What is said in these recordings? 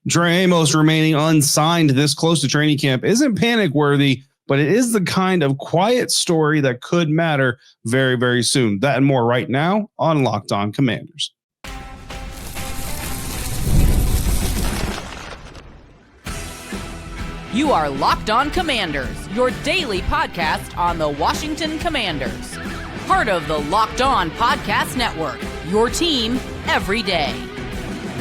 Trey Amos remaining unsigned this close to training camp isn't panic worthy, but it is the kind of quiet story that could matter very, very soon. That and more right now on Locked On Commanders. You are Locked On Commanders, your daily podcast on the Washington Commanders. Part of the Locked On Podcast Network, your team every day.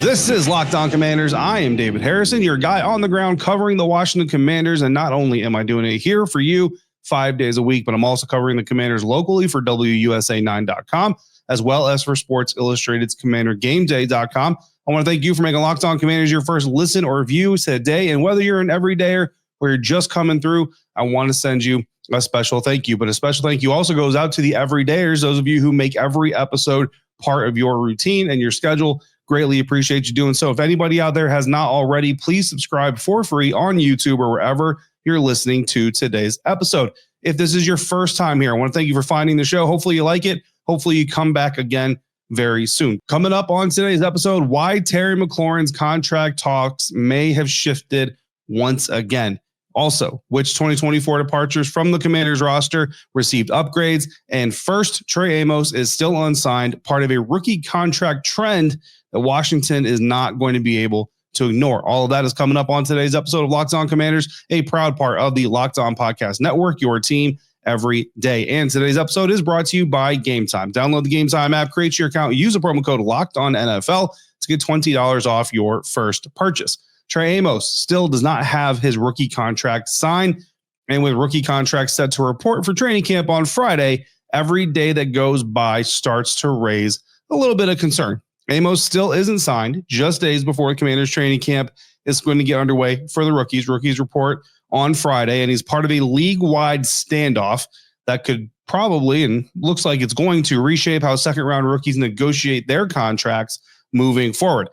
This is Locked On Commanders. I am David Harrison, your guy on the ground covering the Washington Commanders. And not only am I doing it here for you 5 days a week, but I'm also covering the Commanders locally for WUSA9.com, as well as for Sports Illustrated's CommanderGameDay.com. I want to thank you for making Locked On Commanders your first listen or view today. And whether you're an everydayer or you're just coming through, I want to send you a special thank you. But a special thank you also goes out to the everydayers, those of you who make every episode part of your routine and your schedule. Greatly appreciate you doing so. If anybody out there has not already, please subscribe for free on YouTube or wherever you're listening to today's episode. If this is your first time here, I want to thank you for finding the show. Hopefully you like it. Hopefully you come back again very soon. Coming up on today's episode, why Terry McLaurin's contract talks may have shifted once again. Also, which 2024 departures from the Commanders roster received upgrades. And first, Trey Amos is still unsigned, part of a rookie contract trend that Washington is not going to be able to ignore. All of that is coming up on today's episode of Locked On Commanders, a proud part of the Locked On Podcast Network, your team every day. And today's episode is brought to you by Game Time. Download the Game Time app, create your account, use the promo code LOCKEDONNFL to get $20 off your first purchase. Trey Amos still does not have his rookie contract signed, and with rookie contracts set to report for training camp on Friday, every day that goes by starts to raise a little bit of concern. Amos still isn't signed, just days before the Commanders training camp is going to get underway for the rookies. Rookies report on Friday, and he's part of a league-wide standoff that could probably, and looks like it's going to, reshape how second-round rookies negotiate their contracts moving forward.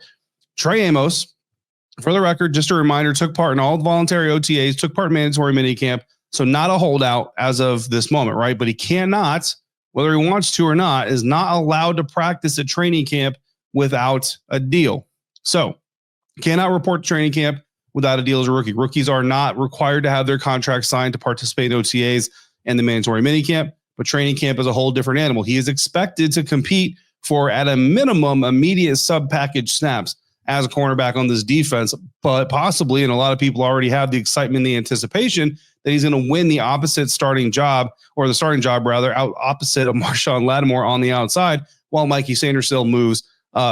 Trey Amos, for the record, just a reminder, took part in all the voluntary OTAs, took part in mandatory minicamp, so not a holdout as of this moment, right? But he cannot, whether he wants to or not, is not allowed to practice at training camp without a deal. So cannot report to training camp without a deal as a rookie. Rookies are not required to have their contract signed to participate in OTAs and the mandatory minicamp, but training camp is a whole different animal. He is expected to compete for, at a minimum, immediate sub-package snaps as a cornerback on this defense, but possibly, and a lot of people already have the excitement, the anticipation that he's going to win the starting job out opposite of Marshawn Lattimore on the outside, while Mikey Sanders still moves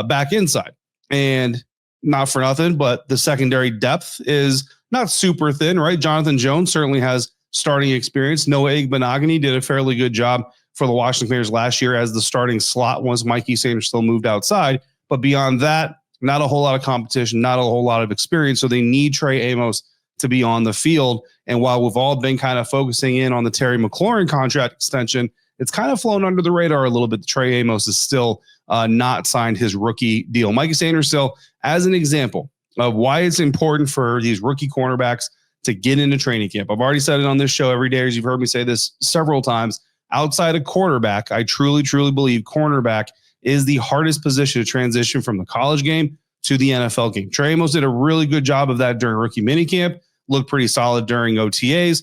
back inside. And not for nothing, but the secondary depth is not super thin, right? Jonathan Jones certainly has starting experience. Noah Igbenogany did a fairly good job for the Washington Commanders last year as the starting slot once Mikey Sanders still moved outside. But beyond that, not a whole lot of competition, not a whole lot of experience. So they need Trey Amos to be on the field. And while we've all been kind of focusing in on the Terry McLaurin contract extension, it's kind of flown under the radar a little bit. Trey Amos is still not signed his rookie deal. Mikey Sanders still, as an example of why it's important for these rookie cornerbacks to get into training camp. I've already said it on this show every day, as you've heard me say this several times. Outside of quarterback, I truly, truly believe cornerback is the hardest position to transition from the college game to the NFL game. Trey Amos did a really good job of that during rookie minicamp, looked pretty solid during OTAs,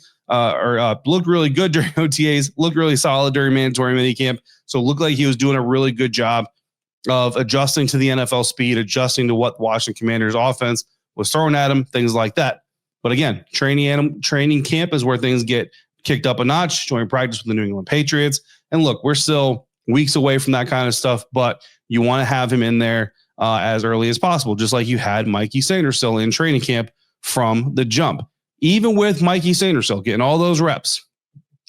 looked really good during OTAs, looked really solid during mandatory minicamp. So it looked like he was doing a really good job of adjusting to the NFL speed, adjusting to what Washington Commanders offense was throwing at him, things like that. But again, training camp is where things get kicked up a notch, joint practice with the New England Patriots. And look, we're still weeks away from that kind of stuff, but you want to have him in there as early as possible, just like you had Mikey Sanders still in training camp from the jump. Even with Mikey Sanders still getting all those reps,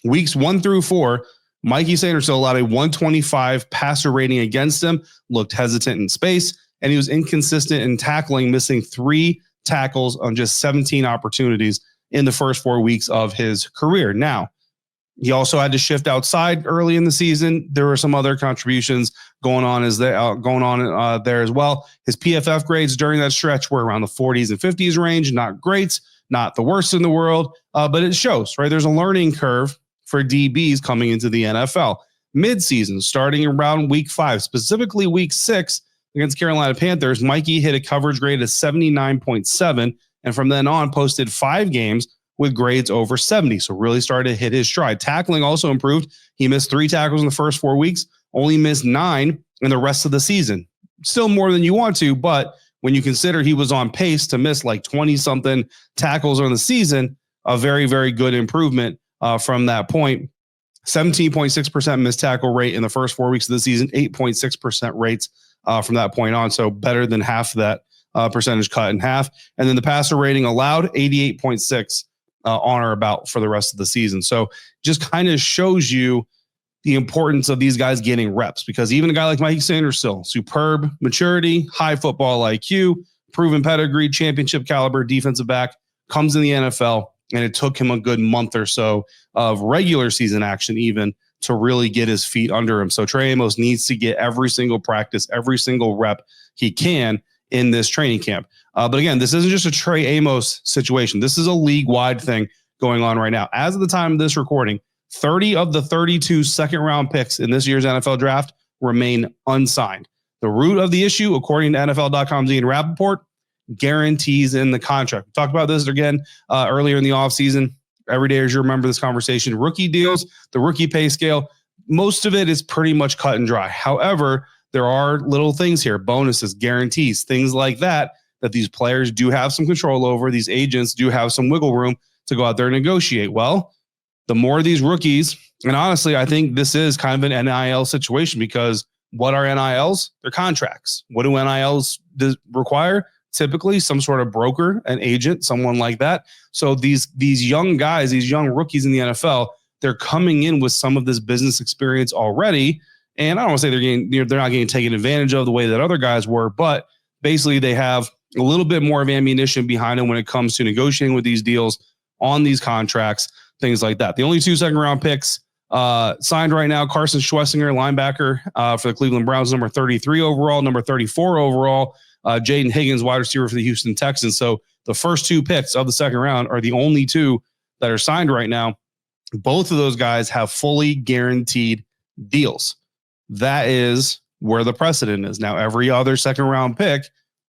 weeks 1 through 4, Mikey Sanders still allowed a 125 passer rating against him, looked hesitant in space, and he was inconsistent in tackling, missing 3 tackles on just 17 opportunities in the first 4 weeks of his career. Now, he also had to shift outside early in the season. There were some other contributions going on there as well. His PFF grades during that stretch were around the 40s and 50s range. Not great, not the worst in the world, but it shows, right? There's a learning curve for DBs coming into the NFL. Mid-season, starting around week 5, specifically week 6, against Carolina Panthers, Mikey hit a coverage grade of 79.7, and from then on posted 5 games with grades over 70. So really started to hit his stride. Tackling also improved. He missed 3 tackles in the first 4 weeks, only missed 9 in the rest of the season. Still more than you want to, but when you consider he was on pace to miss like 20-something tackles on the season, a very, very good improvement from that point. 17.6% missed tackle rate in the first 4 weeks of the season, 8.6% rates from that point on. So better than half that percentage, cut in half. And then the passer rating allowed 88.6 on or about for the rest of the season. So just kind of shows you the importance of these guys getting reps, because even a guy like Mikey Sanders, still superb maturity, high football IQ, proven pedigree, championship caliber defensive back, comes in the NFL, and it took him a good month or so of regular season action even to really get his feet under him. So Trey Amos needs to get every single practice, every single rep he can in this training camp. But again, this isn't just a Trey Amos situation. This is a league-wide thing going on right now. As of the time of this recording, 30 of the 32 second-round picks in this year's NFL draft remain unsigned. The root of the issue, according to NFL.com's Ian Rappaport, guarantees in the contract. We talked about this again earlier in the offseason. Every day, as you remember this conversation, rookie deals, the rookie pay scale, most of it is pretty much cut and dry. However, there are little things here, bonuses, guarantees, things like that these players do have some control over. These agents do have some wiggle room to go out there and negotiate. Well, the more of these rookies, and honestly, I think this is kind of an NIL situation, because what are NILs? They're contracts. What do NILs require? Typically some sort of broker, an agent, someone like that. So these young guys, these young rookies in the NFL, they're coming in with some of this business experience already. And I don't want to say they're not getting taken advantage of the way that other guys were, but basically they have a little bit more of ammunition behind them when it comes to negotiating with these deals on these contracts, things like that. The only 2 second-round picks signed right now, Carson Schwessinger, linebacker for the Cleveland Browns, number 33 overall, number 34 overall, Jaden Higgins, wide receiver for the Houston Texans. So the first 2 picks of the second round are the only 2 that are signed right now. Both of those guys have fully guaranteed deals. That is where the precedent is. Now, every other second-round pick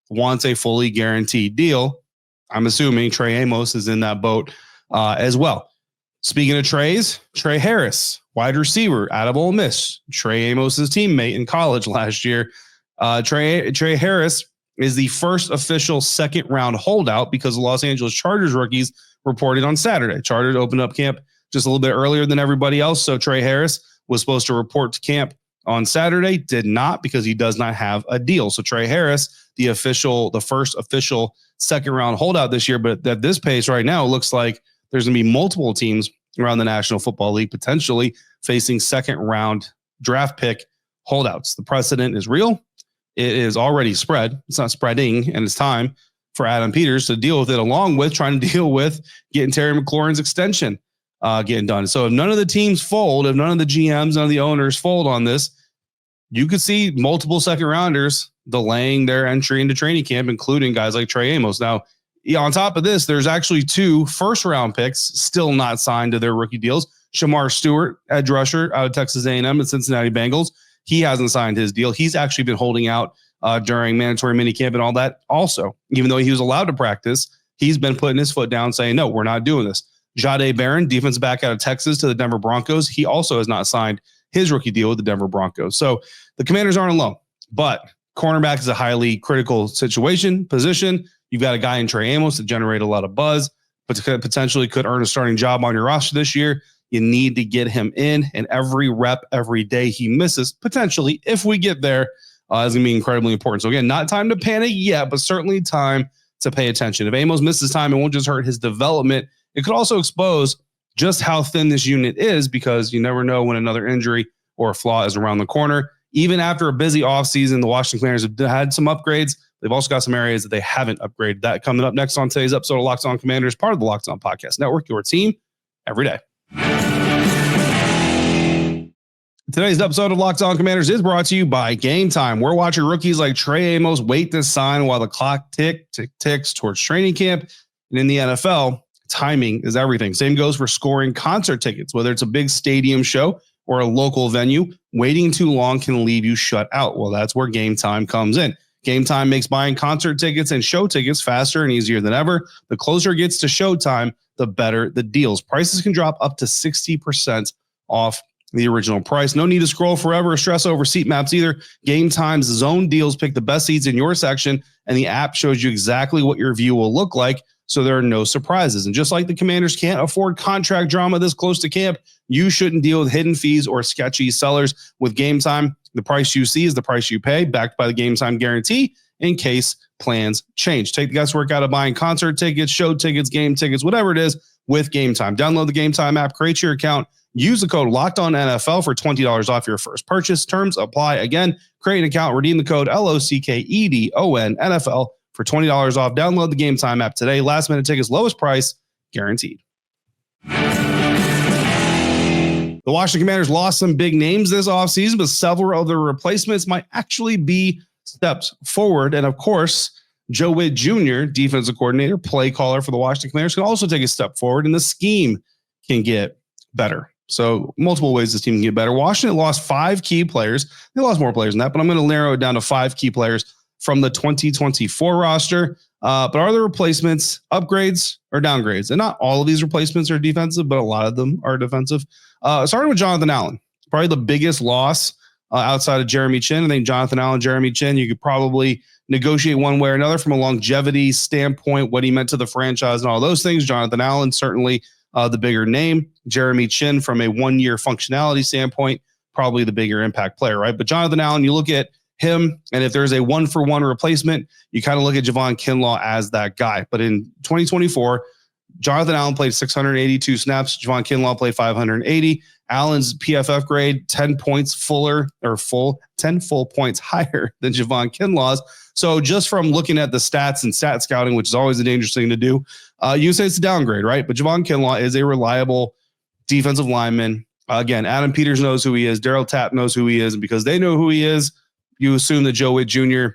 wants a fully guaranteed deal. I'm assuming Trey Amos is in that boat as well. Speaking of Treys, Trey Harris, wide receiver out of Ole Miss, Trey Amos's teammate in college last year. Trey Harris is the first official second-round holdout because the Los Angeles Chargers rookies reported on Saturday. Chargers opened up camp just a little bit earlier than everybody else, so Trey Harris was supposed to report to camp on Saturday, did not, because he does not have a deal. So Trey Harris, the first official second-round holdout this year, but at this pace right now, it looks like there's going to be multiple teams around the National Football League potentially facing second-round draft pick holdouts. The precedent is real. It is already spread. It's not spreading, and it's time for Adam Peters to deal with it, along with trying to deal with getting Terry McLaurin's extension getting done. So if none of the teams fold, if none of the GMs, none of the owners fold on this, you could see multiple second-rounders delaying their entry into training camp, including guys like Trey Amos. Now, on top of this, there's actually 2 first-round picks still not signed to their rookie deals. Shamar Stewart, edge rusher out of Texas A&M and Cincinnati Bengals. He hasn't signed his deal. He's actually been holding out during mandatory minicamp and all that also. Even though he was allowed to practice, he's been putting his foot down saying, no, we're not doing this. Jahdae Barron, defensive back out of Texas to the Denver Broncos. He also has not signed his rookie deal with the Denver Broncos. So the Commanders aren't alone, but cornerback is a highly critical position. You've got a guy in Trey Amos that generate a lot of buzz, but potentially could earn a starting job on your roster this year. You need to get him in, and every rep, every day he misses, potentially, if we get there, is going to be incredibly important. So again, not time to panic yet, but certainly time to pay attention. If Amos misses time, it won't just hurt his development. It could also expose just how thin this unit is, because you never know when another injury or a flaw is around the corner. Even after a busy offseason, the Washington Commanders have had some upgrades. They've also got some areas that they haven't upgraded. That coming up next on today's episode of Locked On Commanders, part of the Locked On Podcast Network, your team every day. Today's episode of Locked On Commanders is brought to you by Game Time. We're watching rookies like Trey Amos wait to sign while the clock ticks towards training camp. And in the NFL, timing is everything. Same goes for scoring concert tickets, whether it's a big stadium show or a local venue, waiting too long can leave you shut out. Well, that's where Game Time comes in. Game Time makes buying concert tickets and show tickets faster and easier than ever. The closer it gets to showtime, the better the deals. Prices can drop up to 60% off the original price. No need to scroll forever or stress over seat maps either. Game Time's zone deals pick the best seats in your section, and the app shows you exactly what your view will look like, so there are no surprises. And just like the Commanders can't afford contract drama this close to camp, you shouldn't deal with hidden fees or sketchy sellers. With Game Time, the price you see is the price you pay, backed by the Game Time guarantee in case plans change. Take the guesswork out of buying concert tickets, show tickets, game tickets, whatever it is with Game Time. Download the Game Time app, create your account, use the code LOCKEDONNFL for $20 off your first purchase. Terms apply. Again, create an account, redeem the code LOCKEDONNFL for $20 off. Download the Game Time app today. Last minute tickets, lowest price guaranteed. The Washington Commanders lost some big names this offseason, but several of their replacements might actually be steps forward. And of course, Joe Witt Jr., defensive coordinator, play caller for the Washington Commanders, can also take a step forward, and the scheme can get better. So multiple ways this team can get better. Washington lost 5 key players. They lost more players than that, but I'm going to narrow it down to 5 key players from the 2024 roster. But are the replacements upgrades or downgrades? And not all of these replacements are defensive, but a lot of them are defensive. Starting with Jonathan Allen, probably the biggest loss outside of Jeremy Chinn. I think Jonathan Allen, Jeremy Chinn, you could probably negotiate one way or another from a longevity standpoint, what he meant to the franchise and all those things. Jonathan Allen, certainly the bigger name. Jeremy Chinn, from a one-year functionality standpoint, probably the bigger impact player, right? But Jonathan Allen, you look at him, and if there's a one-for-one replacement, you kind of look at Javon Kinlaw as that guy. But in 2024, Jonathan Allen played 682 snaps. Javon Kinlaw played 580. Allen's PFF grade 10 points full 10 full points higher than Javon Kinlaw's. So just from looking at the stats and stat scouting, which is always a dangerous thing to do, you say it's a downgrade, right? But Javon Kinlaw is a reliable defensive lineman. Again, Adam Peters knows who he is. Daryl Tapp knows who he is. And because they know who he is, you assume that Joe Witt Jr.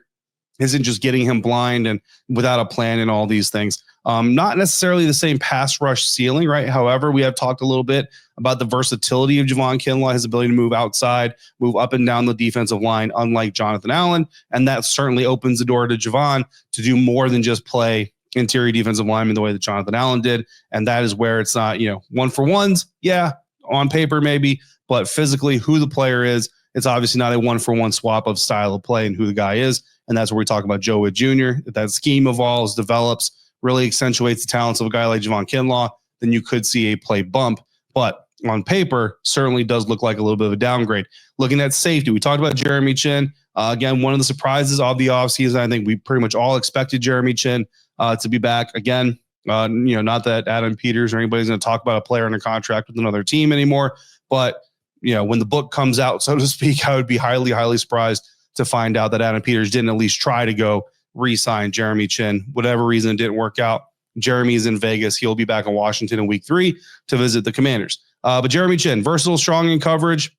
isn't just getting him blind and without a plan and all these things. Not necessarily the same pass rush ceiling, right? However, we have talked a little bit about the versatility of Javon Kinlaw, his ability to move outside, move up and down the defensive line, unlike Jonathan Allen. And that certainly opens the door to Javon to do more than just play interior defensive lineman the way that Jonathan Allen did. And that is where it's not, one for ones. Yeah, on paper maybe, but physically who the player is, it's obviously not a one-for-one swap of style of play and who the guy is. And that's where we talk about Joe Witt Jr. If that scheme evolves, develops, really accentuates the talents of a guy like Javon Kinlaw, then you could see a play bump. But on paper, certainly does look like a little bit of a downgrade. Looking at safety, we talked about Jeremy Chinn. Again, one of the surprises of the offseason, I think we pretty much all expected Jeremy Chinn to be back. Again, not that Adam Peters or anybody's going to talk about a player under contract with another team anymore. But, when the book comes out, so to speak, I would be highly, highly surprised to find out that Adam Peters didn't at least try to go re-sign Jeremy Chinn. Whatever reason it didn't work out. Jeremy's in Vegas. He'll be back in Washington in week 3 to visit the Commanders. But Jeremy Chinn, versatile, stronger in coverage,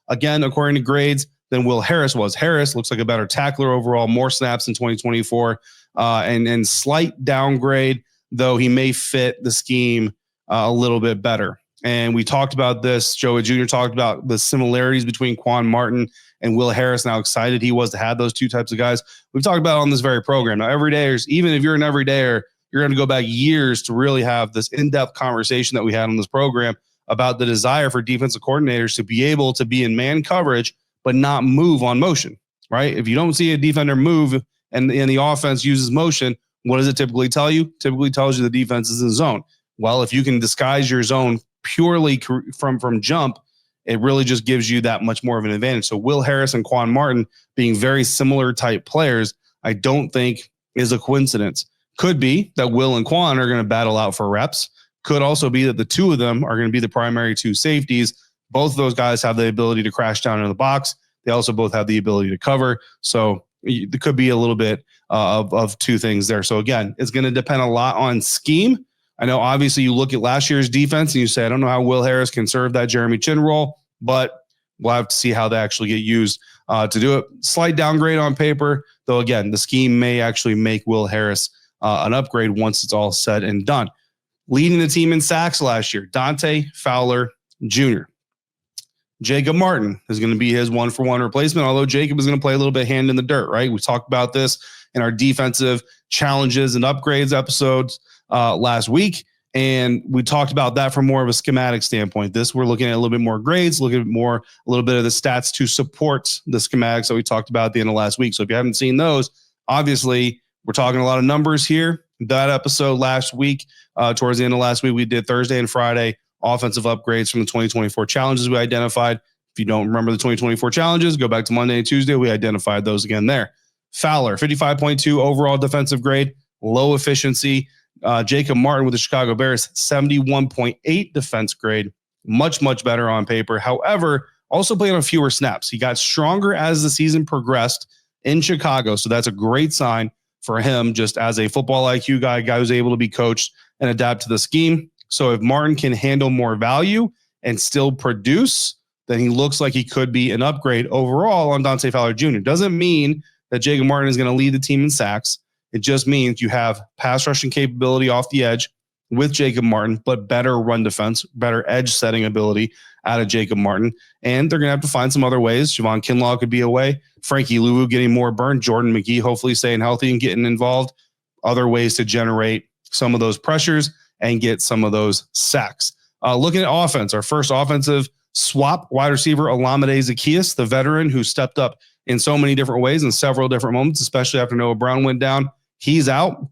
again, according to grades, than Will Harris was. Harris looks like a better tackler overall, more snaps in 2024, and slight downgrade, though he may fit the scheme a little bit better. And we talked about this. Joe Witt Jr. talked about the similarities between Quan Martin and Will Harris, and how excited he was to have those two types of guys. We've talked about it on this very program. Now, everydayers, even if you're an everydayer, you're going to go back years to really have this in-depth conversation that we had on this program about the desire for defensive coordinators to be able to be in man coverage, but not move on motion, right? If you don't see a defender move and the offense uses motion, what does it typically tell you? Typically tells you the defense is in zone. Well, if you can disguise your zone purely from jump, it really just gives you that much more of an advantage. So Will Harris and Quan Martin being very similar type players, I don't think is a coincidence. Could be that Will and Quan are going to battle out for reps. Could also be that the two of them are going to be the primary two safeties. Both of those guys have the ability to crash down in the box. They also both have the ability to cover. So there could be a little bit of two things there. So again, it's going to depend a lot on scheme. I know obviously you look at last year's defense and you say, I don't know how Will Harris can serve that Jeremy Chinn role, but we'll have to see how they actually get used to do it. Slight downgrade on paper, though again, the scheme may actually make Will Harris an upgrade once it's all said and done. Leading the team in sacks last year, Dante Fowler Jr. Jacob Martin is going to be his 1-for-1 replacement, although Jacob is going to play a little bit hand in the dirt, right? We talked about this in our defensive challenges and upgrades episodes last week, and we talked about that from more of a schematic standpoint. This, we're looking at a little bit more grades, looking at a little bit of the stats to support the schematics that we talked about at the end of last week. So if you haven't seen those, obviously we're talking a lot of numbers here. That episode last week, towards the end of last week, we did Thursday and Friday offensive upgrades from the 2024 challenges we identified. If you don't remember the 2024 challenges, go back to Monday and Tuesday. We identified those again there. Fowler, 55.2 overall defensive grade, low efficiency. Jacob Martin with the Chicago Bears, 71.8 defense grade, much, much better on paper. However, also played on fewer snaps. He got stronger as the season progressed in Chicago, so that's a great sign for him just as a football IQ guy who's able to be coached and adapt to the scheme. So if Martin can handle more value and still produce, then he looks like he could be an upgrade overall on Dante Fowler Jr. Doesn't mean that Jacob Martin is going to lead the team in sacks. It just means you have pass rushing capability off the edge with Jacob Martin, but better run defense, better edge setting ability out of Jacob Martin. And they're going to have to find some other ways. Javon Kinlaw could be away. Frankie Louvu getting more burn. Jordan McGee hopefully staying healthy and getting involved. Other ways to generate some of those pressures and get some of those sacks. Looking at offense, our first offensive swap, wide receiver Olamide Zaccheaus, the veteran who stepped up in so many different ways in several different moments, especially after Noah Brown went down. He's out.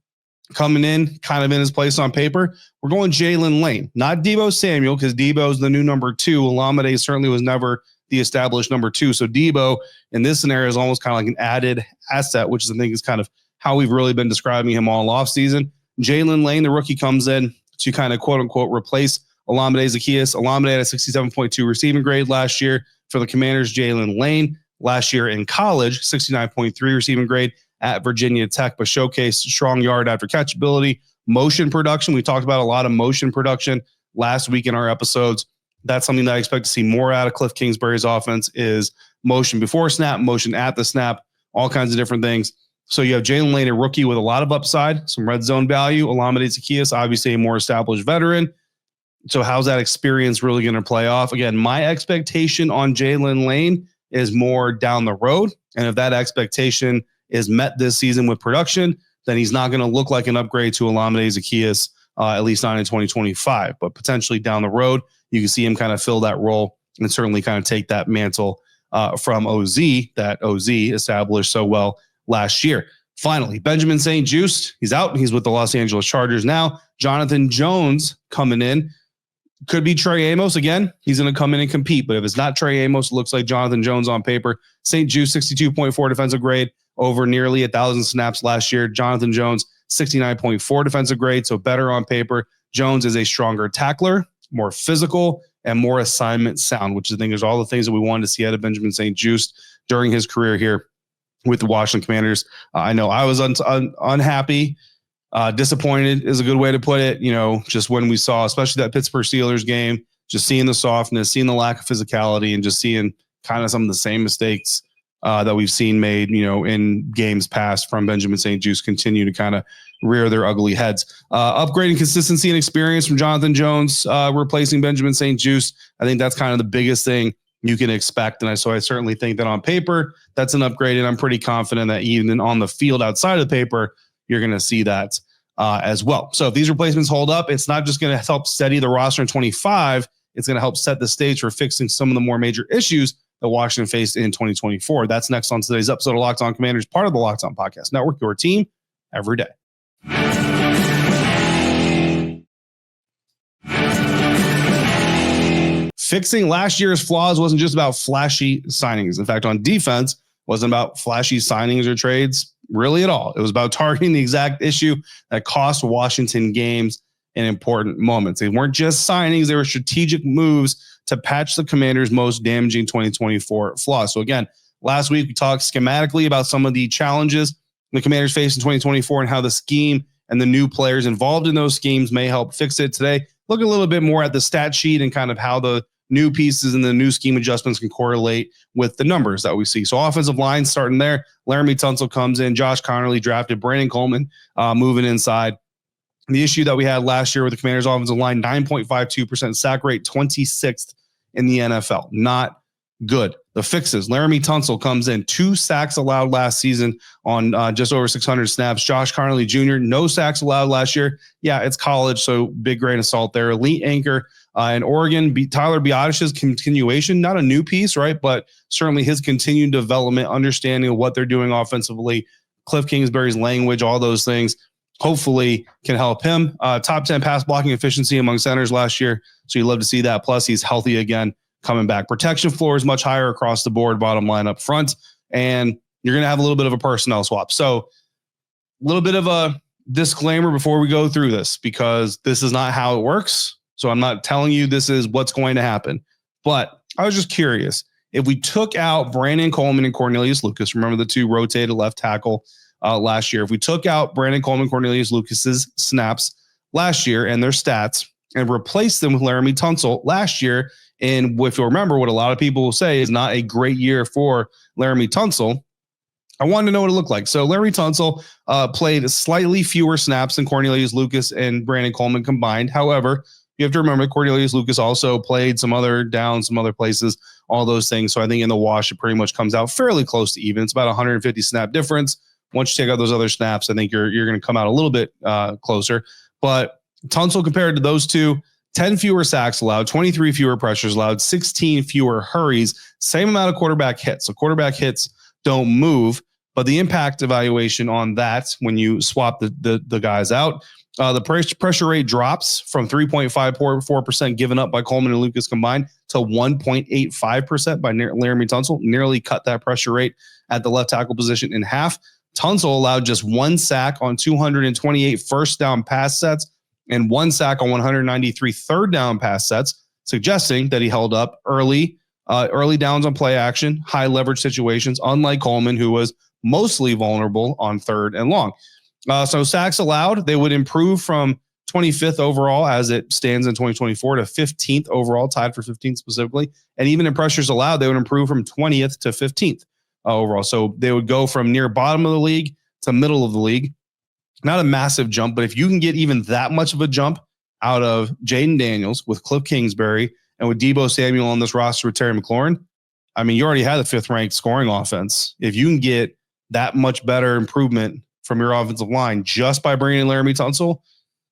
Coming in, kind of in his place on paper, we're going Jalen Lane, not Deebo Samuel, because Deebo's the new number 2. Olamide certainly was never the established number 2. So Deebo in this scenario is almost kind of like an added asset, which I think is kind of how we've really been describing him all offseason. Jalen Lane, the rookie, comes in to kind of quote unquote replace Olamide Zaccheaus. Olamide had a 67.2 receiving grade last year for the Commanders. Jalen Lane last year in college, 69.3 receiving grade at Virginia Tech, but showcased strong yard after catch ability, motion production. We talked about a lot of motion production last week in our episodes. That's something that I expect to see more out of Cliff Kingsbury's offense is motion before snap, motion at the snap, all kinds of different things. So you have Jalen Lane, a rookie with a lot of upside, some red zone value. Olamide Zaccheaus, obviously a more established veteran. So how's that experience really going to play off? Again, my expectation on Jalen Lane is more down the road. And if that expectation is met this season with production, then he's not going to look like an upgrade to Olamide Zaccheaus, at least not in 2025. But potentially down the road, you can see him kind of fill that role and certainly kind of take that mantle from OZ that OZ established so well last year. Finally, Benjamin St-Juste, he's out. He's with the Los Angeles Chargers now. Jonathan Jones coming in. Could be Trey Amos again. He's going to come in and compete. But if it's not Trey Amos, it looks like Jonathan Jones on paper. St-Juste, 62.4 defensive grade over nearly 1,000 snaps last year. Jonathan Jones, 69.4 defensive grade, so better on paper. Jones is a stronger tackler, more physical, and more assignment sound, which I think is all the things that we wanted to see out of Benjamin St-Juste during his career here with the Washington Commanders. I know I was unhappy. Disappointed is a good way to put it. You know, just when we saw, especially that Pittsburgh Steelers game, just seeing the softness, seeing the lack of physicality, and just seeing kind of some of the same mistakes that we've seen made, you know, in games past from Benjamin St-Juste continue to kind of rear their ugly heads. Upgrading consistency and experience from Jonathan Jones, replacing Benjamin St-Juste. I think that's kind of the biggest thing you can expect. And so I certainly think that on paper, that's an upgrade. And I'm pretty confident that even on the field outside of the paper, you're going to see that as well. So if these replacements hold up, it's not just going to help steady the roster in 25. It's going to help set the stage for fixing some of the more major issues that Washington faced in 2024. That's next on today's episode of Locked On Commanders, part of the Locked On Podcast Network, your team every day. Fixing last year's flaws wasn't just about flashy signings. In fact, on defense, wasn't about flashy signings or trades really at all. It was about targeting the exact issue that cost Washington games in important moments. They weren't just signings. They were strategic moves to patch the Commanders' most damaging 2024 flaws. So again, last week we talked schematically about some of the challenges the Commanders faced in 2024 and how the scheme and the new players involved in those schemes may help fix it. Today, look a little bit more at the stat sheet and kind of how the new pieces and the new scheme adjustments can correlate with the numbers that we see. So offensive line starting there. Laramie Tunsil comes in. Josh Connerly drafted. Brandon Coleman moving inside. The issue that we had last year with the Commanders offensive line, 9.52% sack rate, 26th in the NFL. Not good. The fixes. Laramie Tunsil comes in, 2 sacks allowed last season on just over 600 snaps. Josh Connolly Jr., no sacks allowed last year. Yeah, it's college, so big grain of salt there. Elite anchor in Oregon, Tyler Biadish's continuation, not a new piece, right? But certainly his continued development, understanding of what they're doing offensively, Cliff Kingsbury's language, all those things, hopefully can help him. Top 10 pass blocking efficiency among centers last year, so you love to see that. Plus, he's healthy again, coming back. Protection floor is much higher across the board, bottom line up front, and you're going to have a little bit of a personnel swap. So a little bit of a disclaimer before we go through this, because this is not how it works. So I'm not telling you this is what's going to happen. But I was just curious, if we took out Brandon Coleman and Cornelius Lucas, remember the 2 rotated left tackle last year, if we took out Brandon Coleman, Cornelius Lucas's snaps last year and their stats and replaced them with Laramie Tunsil last year, and if you remember what a lot of people will say is not a great year for Laramie Tunsil, I wanted to know what it looked like. So Laramie Tunsil played slightly fewer snaps than Cornelius Lucas and Brandon Coleman combined. However, you have to remember Cornelius Lucas also played some other downs, some other places, all those things. So I think in the wash, it pretty much comes out fairly close to even. It's about 150 snap difference. Once you take out those other snaps, I think you're going to come out a little bit closer. But Tunsil compared to those two, 10 fewer sacks allowed, 23 fewer pressures allowed, 16 fewer hurries, same amount of quarterback hits. So quarterback hits don't move, but the impact evaluation on that when you swap the guys out, the pressure rate drops from 3.54% given up by Coleman and Lucas combined to 1.85% by Laramie Tunsil, nearly cut that pressure rate at the left tackle position in half. Tunsil allowed just 1 sack on 228 first down pass sets and 1 sack on 193 third down pass sets, suggesting that he held up early downs on play action, high leverage situations, unlike Coleman, who was mostly vulnerable on third and long. So sacks allowed, they would improve from 25th overall as it stands in 2024 to 15th overall, tied for 15th specifically. And even in pressures allowed, they would improve from 20th to 15th overall. So they would go from near bottom of the league to middle of the league. Not a massive jump, but if you can get even that much of a jump out of Jaden Daniels with Cliff Kingsbury and with Deebo Samuel on this roster with Terry McLaurin, I mean, you already had the 5th ranked scoring offense. If you can get that much better improvement from your offensive line just by bringing in Laramie Tunsil,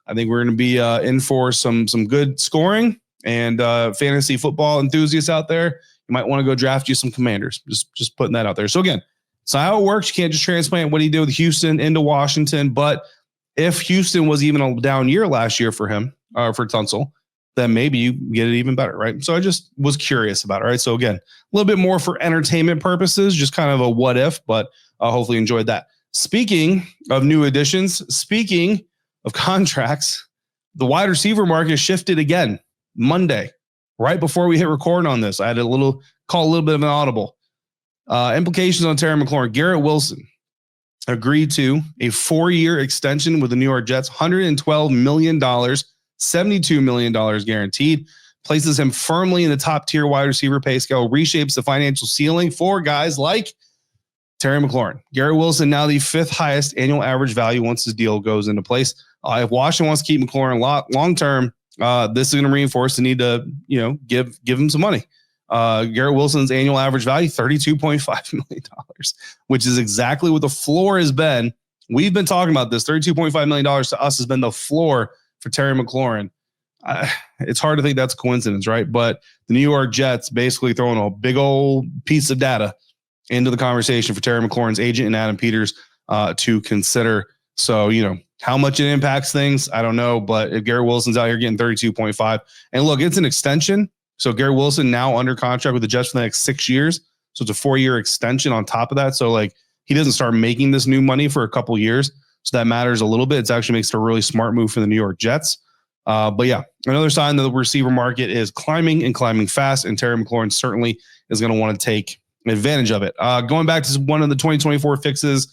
I think we're going to be in for some good scoring. And fantasy football enthusiasts out there, you might want to go draft you some Commanders. Just putting that out there. So again, so how it works, you can't just transplant what he did with Houston into Washington. But if Houston was even a down year last year for him, for Tunsil, then maybe you get it even better, right? So I just was curious about it, right? So again, a little bit more for entertainment purposes, just kind of a what if, but hopefully enjoyed that. Speaking of new additions, speaking of contracts, the wide receiver market shifted again Monday, right before we hit record on this. I had a little bit of an audible. Implications on Terry McLaurin. Garrett Wilson agreed to a 4-year extension with the New York Jets, $112 million, $72 million guaranteed, places him firmly in the top tier wide receiver pay scale, reshapes the financial ceiling for guys like Terry McLaurin. Garrett Wilson, now the 5th highest annual average value once his deal goes into place. If Washington wants to keep McLaurin long-term, this is going to reinforce the need to, give him some money. Garrett Wilson's annual average value, $32.5 million, which is exactly what the floor has been. We've been talking about this. $32.5 million to us has been the floor for Terry McLaurin. It's hard to think that's a coincidence, right? But the New York Jets basically throwing a big old piece of data into the conversation for Terry McLaurin's agent and Adam Peters to consider. So, how much it impacts things, I don't know. But if Garrett Wilson's out here getting 32.5, and look, it's an extension. So Garrett Wilson now under contract with the Jets for the next 6 years. So it's a 4-year extension on top of that. So he doesn't start making this new money for a couple years. So that matters a little bit. It actually makes it a really smart move for the New York Jets. But yeah, another sign that the receiver market is climbing and climbing fast. And Terry McLaurin certainly is going to want to take advantage of it. Going back to one of the 2024 fixes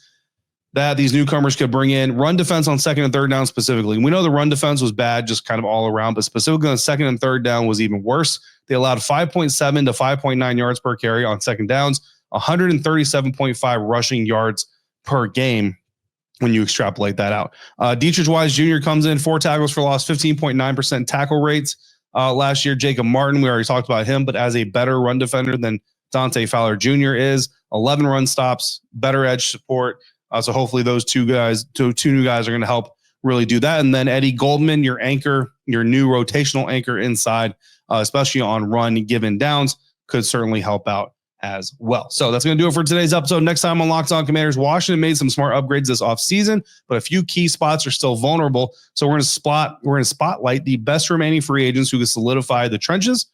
that these newcomers could bring in, run defense on second and third down specifically. We know the run defense was bad, just kind of all around, but specifically on second and third down was even worse. They allowed 5.7 to 5.9 yards per carry on second downs, 137.5 rushing yards per game when you extrapolate that out. Dietrich Wise Jr. comes in, 4 tackles for loss, 15.9% tackle rates last year. Jacob Martin, we already talked about him, but as a better run defender than Dante Fowler Jr. is. 11 run stops, better edge support. So hopefully those two new guys are going to help really do that. And then Eddie Goldman, your anchor, your new rotational anchor inside, especially on run given downs, could certainly help out as well. So that's going to do it for today's episode. Next time on Locked On Commanders, Washington made some smart upgrades this offseason, but a few key spots are still vulnerable. So we're going to spotlight the best remaining free agents who can solidify the trenches